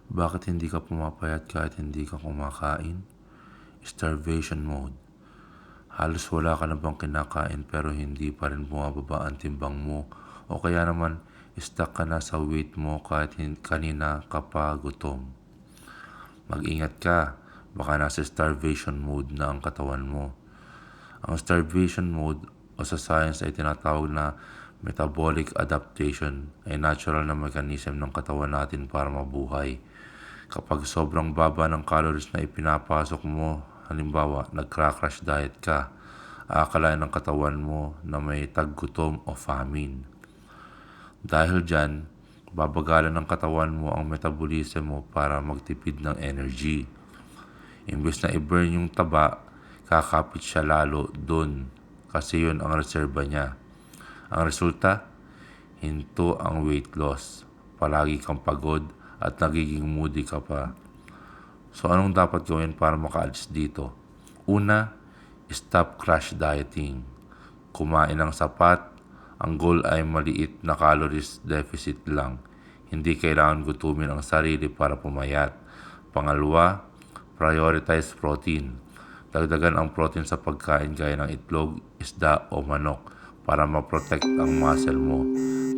Bakit hindi ka pumapayat kahit hindi ka kumakain? Starvation mode. Halos wala ka na bang kinakain pero hindi pa rin bumababa ang timbang mo? O kaya naman, stuck ka na sa weight mo kahit kanina ka pa gutom? Mag-ingat ka, baka nasa starvation mode na ang katawan mo. Ang starvation mode o sa science ay tinatawag na metabolic adaptation, ay natural na mechanism ng katawan natin para mabuhay. Kapag sobrang baba ng calories na ipinapasok mo, halimbawa nagcrash diet ka, aakalain ng katawan mo na may taggutom o famine. Dahil dyan, babagalan ng katawan mo ang metabolism mo para magtipid ng energy. Imbes na i-burn yung taba, kakapit siya lalo dun kasi yun ang reserba niya. Ang resulta, hinto ang weight loss. Palagi kang pagod at nagiging moody ka pa. So anong dapat gawin para makaalis dito? Una, stop crash dieting. Kumain ng sapat. Ang goal ay maliit na calories deficit lang. Hindi kailangan gutumin ang sarili para pumayat. Pangalawa, prioritize protein. Dagdagan ang protein sa pagkain gaya ng itlog, isda o manok para ma-protect ang muscle mo.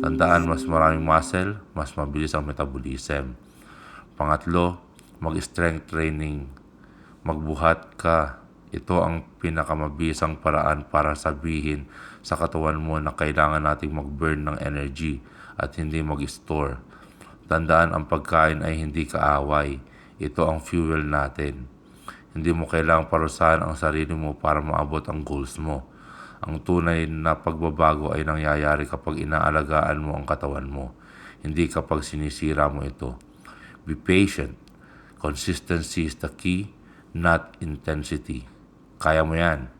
Tandaan, mas maraming muscle, mas mabilis ang metabolism. Pangatlo, mag-strength training. Magbuhat ka. Ito ang pinakamabisang paraan para sabihin sa katawan mo na kailangan nating mag-burn ng energy at hindi mag-store. Tandaan, ang pagkain ay hindi kaaway. Ito ang fuel natin. Hindi mo kailangang parusahan ang sarili mo para maabot ang goals mo. Ang tunay na pagbabago ay nangyayari kapag inaalagaan mo ang katawan mo, hindi kapag sinisira mo ito. Be patient. Consistency is the key, not intensity. Kaya mo yan.